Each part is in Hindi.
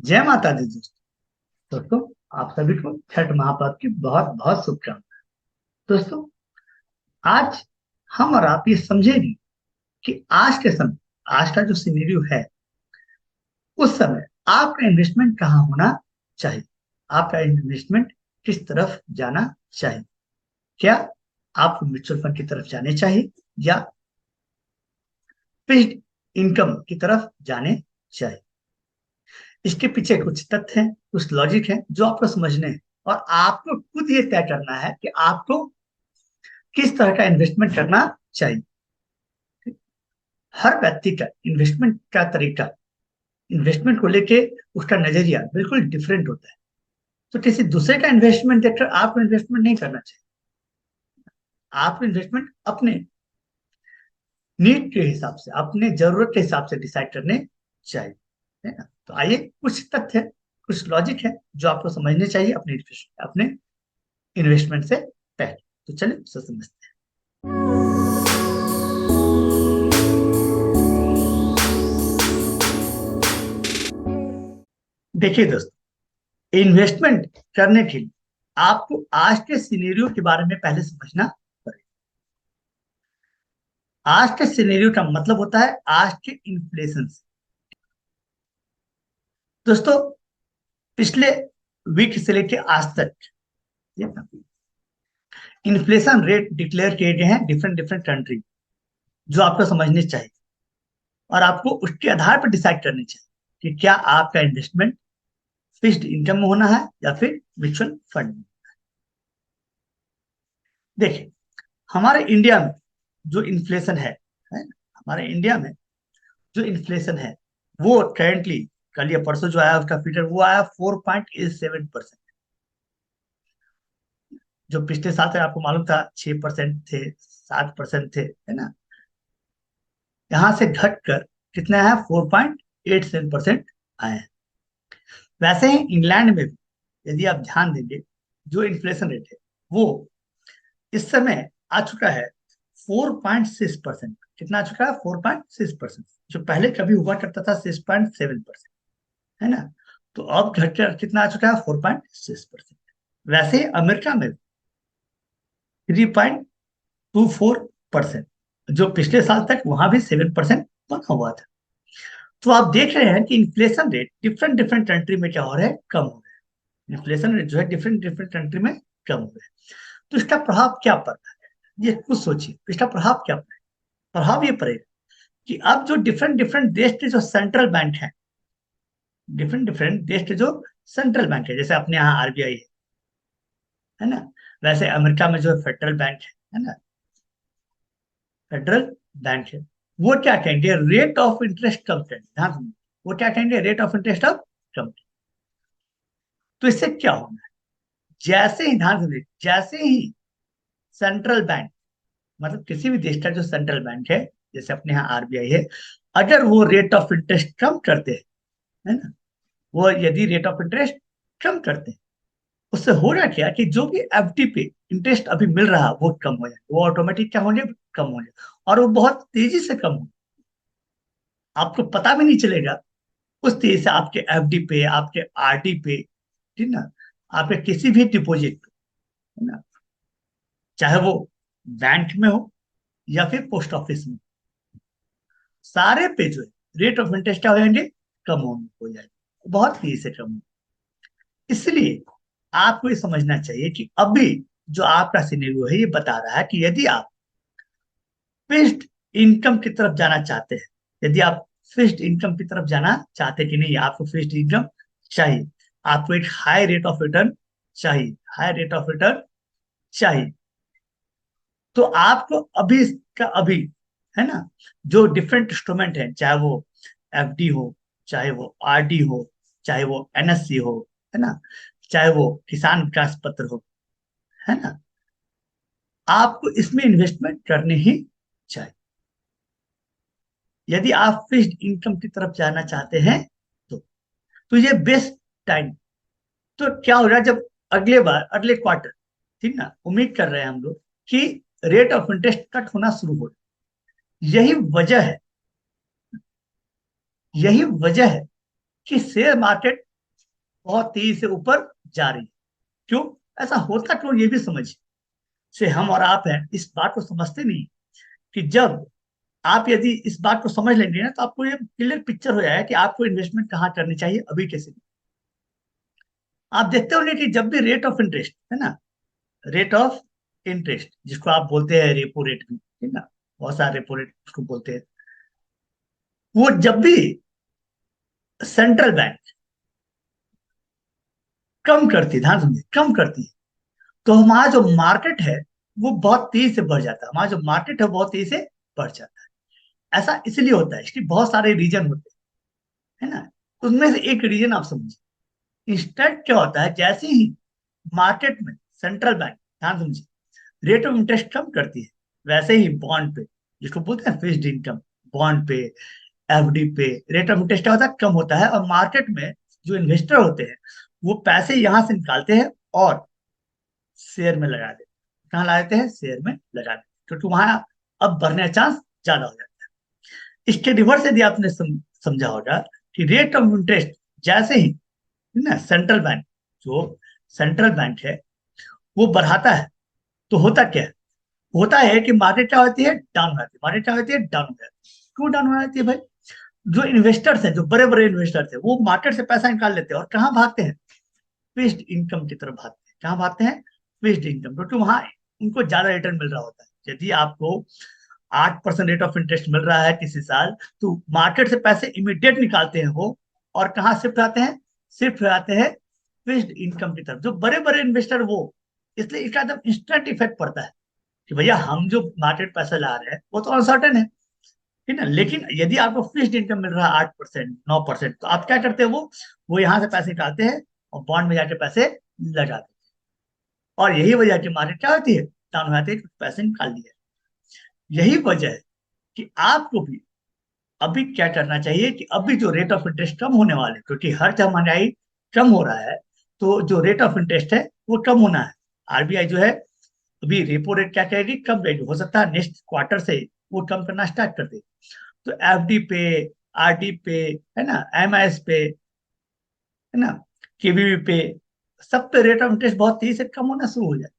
जय माता दी दोस्तों, आप सभी को छठ महापर्व की बहुत बहुत शुभकामनाएं। दोस्तों, आज हम और आप ये समझेंगे कि आज के समय, आज का जो सिनेरियो है, उस समय आपका इन्वेस्टमेंट कहाँ होना चाहिए, आपका इन्वेस्टमेंट किस तरफ जाना चाहिए। क्या आपको म्यूचुअल फंड की तरफ जाने चाहिए या फिक्स्ड इनकम की तरफ जाने चाहिए। इसके पीछे कुछ तथ्य हैं, कुछ लॉजिक है जो आपको समझने हैं और आपको खुद ये तय करना है कि आपको किस तरह का इन्वेस्टमेंट करना चाहिए। हर व्यक्ति का इन्वेस्टमेंट का तरीका, इन्वेस्टमेंट को लेके उसका नजरिया बिल्कुल डिफरेंट होता है। तो किसी दूसरे का इन्वेस्टमेंट देखकर आपको इन्वेस्टमेंट नहीं करना चाहिए। आपको इन्वेस्टमेंट अपने नीड के हिसाब से, अपने जरूरत के हिसाब से डिसाइड करने चाहिए, है ना। तो आइए, कुछ तथ्य, कुछ लॉजिक है जो आपको समझने चाहिए अपने इन्वेस्टमेंट से पहले। तो चलिए उसे समझते हैं। देखिए दोस्तों, इन्वेस्टमेंट करने के लिए आपको आज के सिनेरियो के बारे में पहले समझना पड़ेगा। आज के सिनेरियो का मतलब होता है आज के इन्फ्लेशन से। दोस्तों, पिछले वीक से लेके आज तक इन्फ्लेशन रेट डिक्लेयर किए गए हैं डिफरेंट डिफरेंट कंट्री, जो आपको समझने चाहिए और आपको उसके आधार पर डिसाइड करनी चाहिए कि क्या आपका इन्वेस्टमेंट फिक्स्ड इनकम में होना है या फिर म्यूचुअल फंड में। देखिए, हमारे इंडिया में जो इन्फ्लेशन है ना, हमारे इंडिया में जो इन्फ्लेशन है वो करेंटली, कल या परसों जो आया उसका फिगर वो आया 4.87%। जो पिछले साल से आपको मालूम था 6% थे, 7% थे, है ना। यहां से घटकर कितना है, 4.87% आए हैं। वैसे ही इंग्लैंड में भी यदि आप ध्यान देंगे, जो इन्फ्लेशन रेट है वो इस समय आ चुका है 4.6%। कितना आ चुका है, 4.6%। जो पहले कभी हुआ करता था 6.7%, है ना। तो अब घटकर कितना आ चुका है, 4.6%। वैसे ही अमेरिका में 3.24%, जो पिछले साल तक वहां भी 7% बना हुआ था। तो आप देख रहे हैं कि inflation rate different different country में क्या हो रहा है, कम हो रहा है। इन्फ्लेशन रेट जो है डिफरेंट डिफरेंट कंट्री में कम हो रहा है। तो इसका प्रभाव क्या पड़ रहा है, ये कुछ सोचिए, इसका प्रभाव क्या पड़ेगा। प्रभाव ये पड़ेगा कि अब जो डिफरेंट डिफरेंट देश के जो सेंट्रल बैंक है, डिफरेंट डिफरेंट देश के जो सेंट्रल बैंक है, जैसे अपने यहाँ आरबीआई है ना, वैसे अमेरिका में जो फेडरल बैंक है ना, फेडरल बैंक है, वो क्या कहेंगे, रेट ऑफ इंटरेस्ट कम करेंगे। ध्यान सुनिए, वो क्या कहेंगे, रेट ऑफ इंटरेस्ट अब कम। तो इससे क्या होगा, जैसे ही, ध्यान सुनिए, जैसे ही सेंट्रल बैंक, मतलब किसी भी देश का जो सेंट्रल बैंक है, जैसे अपने यहाँ आरबीआई है, अगर वो रेट ऑफ इंटरेस्ट कम करते हैं, है ना, वो यदि रेट ऑफ इंटरेस्ट कम करते हैं, उससे हो रहा क्या कि जो भी एफडी पे इंटरेस्ट अभी मिल रहा है वो कम हो जाए, वो ऑटोमेटिक क्या हो जाए, कम हो जाए। और वो बहुत तेजी से कम हो, आपको पता भी नहीं चलेगा। उस तेजी से आपके एफडी पे, आपके आरडी पे, ठीक ना, आपके किसी भी डिपॉजिट पे, है ना, चाहे वो बैंक में हो या फिर पोस्ट ऑफिस में, सारे पे जो है रेट ऑफ इंटरेस्ट क्या हो जाएंगे, कम हो जाएंगे, बहुत तेजी से कम हो। इसलिए आपको ये समझना चाहिए कि अभी जो आपका सिनेरियो है ये बता रहा है कि यदि आप फिक्स्ड इनकम की तरफ जाना चाहते हैं, यदि आप फिक्स्ड इनकम की तरफ जाना चाहते कि नहीं, आपको फिक्स्ड इनकम चाहिए, आपको एक हाई रेट ऑफ रिटर्न चाहिए, हाई रेट ऑफ रिटर्न चाहिए, तो आपको अभी का अभी, है ना, जो डिफरेंट इंस्ट्रूमेंट है, चाहे वो एफडी हो, चाहे वो आरडी हो, चाहे वो एनएससी हो, है ना, चाहे वो किसान विकास पत्र हो, है ना, आपको इसमें इन्वेस्टमेंट करनी ही चाहिए यदि आप फिक्स्ड इनकम की तरफ जाना चाहते हैं। तो तो ये बेस्ट टाइम। तो क्या हो रहा है, जब अगले बार, अगले क्वार्टर, ठीक ना, उम्मीद कर रहे हैं हम लोग कि रेट ऑफ इंटरेस्ट कट होना शुरू हो। यही वजह है, यही वजह है कि शेयर मार्केट बहुत तेजी से ऊपर जा रही है। क्यों ऐसा होता, क्यों ये भी समझिए। से हम और आप हैं इस बात को समझते नहीं कि जब आप यदि इस बात को समझ लेंगे ना, तो आपको ये क्लियर पिक्चर हो जाएगा कि आपको इन्वेस्टमेंट कहाँ करनी चाहिए, अभी कैसे। आप देखते होंगे कि जब भी रेट ऑफ इंटरेस्ट है ना, रेट ऑफ इंटरेस्ट जिसको आप बोलते हैं रेपो रेट भी, ठीक ना, बहुत सारे रेपो रेट उसको बोलते हैं, वो जब भी सेंट्रल बैंक कम करती है, ध्यान समझिए, कम करती है, तो हमारा जो मार्केट है वो बहुत तेजी से बढ़ जाता है। हमारा जो मार्केट है बहुत तेजी से बढ़ जाता है। ऐसा इसलिए होता है, इसके बहुत सारे रीजन होते हैं, है ना। उसमें से एक रीजन आप समझिए, इंस्टेंट क्या होता है, जैसे ही मार्केट में सेंट्रल बैंक, ध्यान समझिए, रेट ऑफ इंटरेस्ट कम करती है, वैसे ही बॉन्ड पे, जिसको बोलते हैं फिक्स्ड इनकम, बॉन्ड पे, एफडी पे रेट ऑफ इंटरेस्ट क्या होता है, कम होता है। और मार्केट में जो इन्वेस्टर होते हैं वो पैसे यहां से निकालते हैं और शेयर में लगा देते हैं। कहाँ लगा देते हैं, शेयर में लगा देते हैं, क्योंकि वहां अब बढ़ने का चांस ज्यादा हो जाता है। इसके रिवर्स यदि आपने समझा होगा कि रेट ऑफ इंटरेस्ट जैसे ही ना सेंट्रल बैंक, जो सेंट्रल बैंक है वो बढ़ाता है, तो होता क्या है, होता है कि मार्केट क्या होती है, डाउन हो जाती है। मार्केट क्या होती है, डाउन हो जाती है। क्यों डाउन हो जाती है भाई, जो इन्वेस्टर्स हैं, जो बड़े बड़े इन्वेस्टर्स हैं, वो मार्केट से पैसा निकाल लेते हैं और कहाँ भागते हैं, फिक्स्ड इनकम की तरफ भागते हैं। कहाँ भागते हैं, फिक्स्ड इनकम, क्योंकि वहां उनको ज्यादा रिटर्न मिल रहा होता है। यदि आपको 8% रेट ऑफ इंटरेस्ट मिल रहा है किसी साल, तो मार्केट से पैसे इमीडिएट निकालते हैं वो, और कहाँ शिफ्ट आते हैं, शिफ्ट आते हैं फिक्स्ड इनकम की तरफ। जो बड़े बड़े इन्वेस्टर वो, इसलिए इसका एकदम इंस्टेंट इफेक्ट पड़ता है कि भैया हम जो मार्केट पैसा ला रहे हैं वो तो अनसर्टेन है, ठीक है ना। लेकिन यदि आपको फिक्स्ड इनकम मिल रहा है 8%, 9%, तो आप क्या करते हैं, वो यहाँ से पैसे निकालते हैं और बॉन्ड में जाके पैसे लगाते हैं। और यही वजह है कि मार्केट क्या होती है, डाउन हो जाती है, क्योंकि पैसे निकाल लिए। यही वजह है कि आपको भी अभी क्या करना चाहिए कि अभी जो रेट ऑफ इंटरेस्ट कम होने वाले, क्योंकि हर जगह महंगाई कम हो रहा है, तो जो रेट ऑफ इंटरेस्ट है वो कम होना है। आरबीआई जो है अभी रेपो रेट क्या कहेगी, कम रहेगी। हो सकता है नेक्स्ट क्वार्टर से वो कम करना स्टार्ट कर दे। तो एफडी पे, आरडी पे, है ना, एमआईएस पे, है ना, केबीबी पे, सब पे रेट ऑफ इंटरेस्ट बहुत तेजी से कम होना शुरू हो जाए।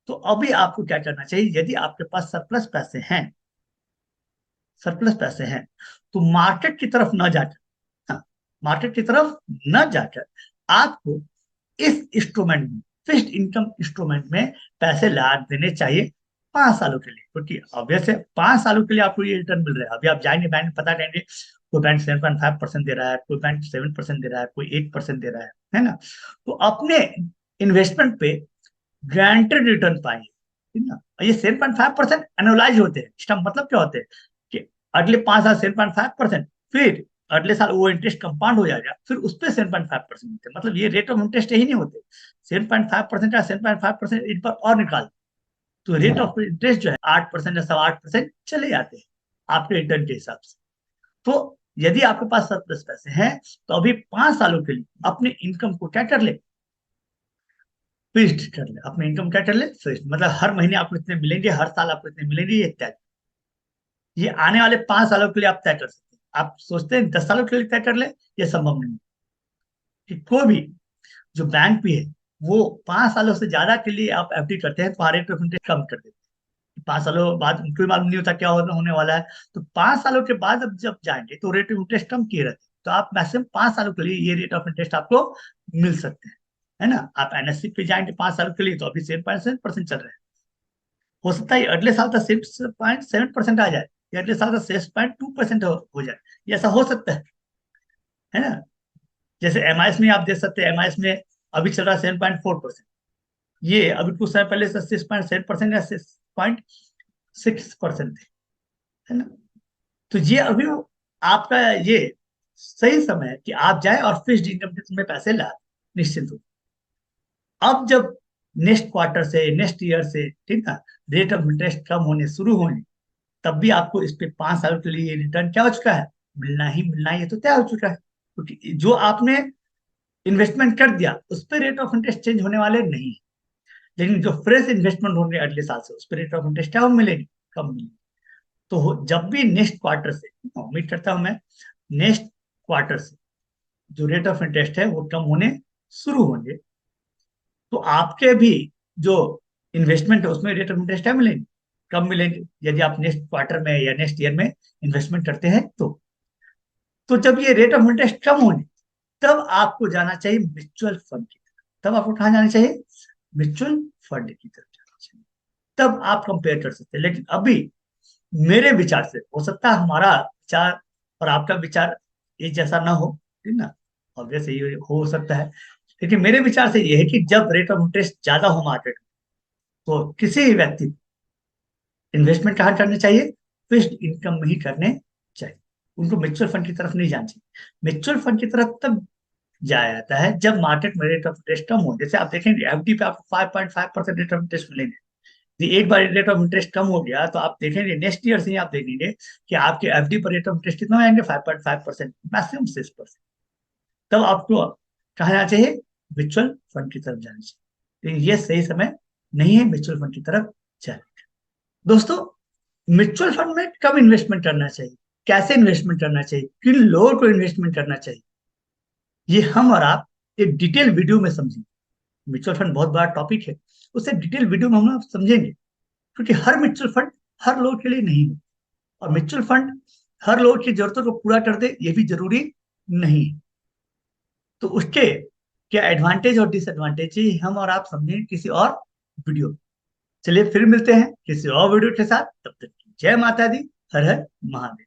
तो अभी आपको क्या करना चाहिए, यदि आपके पास सरप्लस पैसे हैं, सरप्लस पैसे हैं, तो मार्केट की तरफ न जाकर, हाँ, मार्केट की तरफ न जाकर आपको इस इंस्ट्रूमेंट में, फिक्स्ड इनकम इंस्ट्रूमेंट में पैसे लगा देने चाहिए 5 सालों के लिए। क्योंकि ऑब्वियस है 5 सालों के लिए आपको ये रिटर्न मिल रहा है। अभी आप जाएंगे बैंक में, पता करेंगे, कोई बैंक 7.5% दे रहा है, कोई बैंक 7% दे रहा है, कोई 8% दे रहा है ना। तो अपने इन्वेस्टमेंट पे ग्रांटेड रिटर्न पाएंगे, ठीक ना। और ये 7.5% एनुअलाइज होते हैं। इसका मतलब क्या होते हैं कि अगले 5 साल 7.5%, फिर अगले साल वो इंटरेस्ट कंपाउंड हो जाएगा, फिर उस पर 7.5% होते हैं। मतलब ये रेट ऑफ इंटरेस्ट यही नहीं होते, 7.5% या 7.5% इन पर और निकाल, तो रेट ऑफ इंटरेस्ट जो है 8% या 8.25% चले जाते हैं आपके रिटर्न के हिसाब से। तो यदि आपके पास सरप्लस पैसे हैं, तो अभी 5 सालों के लिए अपने इनकम को क्या कर ले, फिक्स्ड कर ले। अपने इनकम क्या कर ले, फिक्स्ड, मतलब हर महीने आपको इतने मिलेंगे, हर साल आपको इतने मिलेंगे, ये तय। ये आने वाले 5 सालों के लिए आप तय कर सकते हैं। आप सोचते हैं 10 सालों के लिए तय कर ले, ये संभव नहीं है। कि कोई भी जो बैंक भी है, वो 5 सालों से ज्यादा के लिए आप एफडी करते हैं तो रेट ऑफ इंटरेस्ट कम कर देते हैं। 5 सालों बाद उनको भी मालूम नहीं होता क्या होने वाला है, तो 5 सालों के बाद अब जब जाएंगे तो रेट ऑफ इंटरेस्ट कम किए रहते हैं। तो आप मैक्सिमम 5 सालों के लिए ये रेट ऑफ इंटरेस्ट आपको मिल सकते हैं, है ना। आप एनएससी पे जाएंगे 5 साल के लिए, तो अभी 7.7% चल रहे हैं। हो सकता है अगले साल तक 6.7% आ जाए, या अगले साल तक 6.2% हो जाए। ये ऐसा हो सकता है ना। जैसे एमआईएस में आप देख सकते हैं, एमआईएस में अभी चल रहा है 7.4%। ये अभी कुछ समय पहले 6.7% या 6.6% है ना। तो ये अभी आपका ये सही समय है कि आप जाए और फिक्स्ड इनकम में पैसे ला, निश्चित रूप। अब जब नेक्स्ट क्वार्टर से, नेक्स्ट ईयर से, ठीक है, रेट ऑफ इंटरेस्ट कम होने शुरू होने, तब भी आपको इस पे 5 साल के लिए रिटर्न क्या हो चुका है, मिलना ही मिलना, ये तो तय हो चुका है। क्योंकि जो आपने इन्वेस्टमेंट कर दिया उस पर रेट ऑफ इंटरेस्ट चेंज होने वाले नहीं है। लेकिन जो फ्रेश इन्वेस्टमेंट होंगे अगले साल से, उस पर रेट ऑफ इंटरेस्ट क्या मिलेगी, कम मिलेगी। तो जब भी नेक्स्ट क्वार्टर से, उम्मीद करता हूं मैं, नेक्स्ट क्वार्टर से जो रेट ऑफ इंटरेस्ट है वो कम होने शुरू होंगे तो आपके भी जो इन्वेस्टमेंट है उसमें रेट ऑफ इंटरेस्ट है मिलेंगे, कम मिलेंगे यदि आप नेक्स्ट क्वार्टर में या नेक्स्ट ईयर में इन्वेस्टमेंट करते हैं तो जब ये रेट ऑफ इंटरेस्ट कम होंगे तब आपको जाना चाहिए म्यूचुअल फंड की तरफ। तब आपको कहाँ जाना चाहिए? म्यूचुअल फंड की तरफ जाना चाहिए। तब आप कंपेयर कर सकते हैं। लेकिन अभी मेरे विचार से, हो सकता है हमारा विचार और आपका विचार एक जैसा ना हो, ठीक ना, ऑब्वियस ये हो सकता है। लेकिन मेरे विचार से ये है कि जब रेट ऑफ इंटरेस्ट ज्यादा हो मार्केट में तो किसी भी व्यक्ति को इन्वेस्टमेंट कहाँ करने चाहिए? फिक्स्ड इनकम में ही करने चाहिए। उनको म्यूचुअल फंड की तरफ नहीं जाना चाहिए। म्यूचुअल फंड की तरफ तब जाया जाता है जब मार्केट में रेट ऑफ इंटरेस्ट कम हो। जैसे आप देखेंगे एफडी पे आपको 5.5% रेट ऑफ इंटरेस्ट मिलेंगे। यदि एक बार रेट ऑफ इंटरेस्ट कम हो गया तो आप देखेंगे नेक्स्ट ईयर से ही आप देखेंगे कि आपके एफडी पर रेट ऑफ इंटरेस्ट कितना आएंगे? 5.5%, मैक्सिमम 6%। तब आपको कहा जाना चाहिए? म्यूचुअल फंड की तरफ जाना चाहिए। लेकिन ये सही समय नहीं है म्यूचुअल फंड की तरफ जाने का। दोस्तों, म्यूचुअल फंड में कब इन्वेस्टमेंट करना चाहिए, कैसे इन्वेस्टमेंट करना चाहिए, किन लोगों को इन्वेस्टमेंट करना चाहिए, ये हम और आप एक डिटेल वीडियो में समझेंगे। म्यूचुअल फंड बहुत बड़ा टॉपिक है, उसे डिटेल वीडियो में हम लोग समझेंगे। क्योंकि हर म्यूचुअल फंड हर लोगों के लिए नहीं है, और म्यूचुअल फंड हर लोगों की जरूरतों को पूरा कर दे ये भी जरूरी नहीं है। तो उसके क्या एडवांटेज और डिसएडवांटेज ही हम और आप समझेंगे किसी और वीडियो में। चलिए फिर मिलते हैं किसी और वीडियो के साथ। तब तक जय माता दी, हर हर महादेव।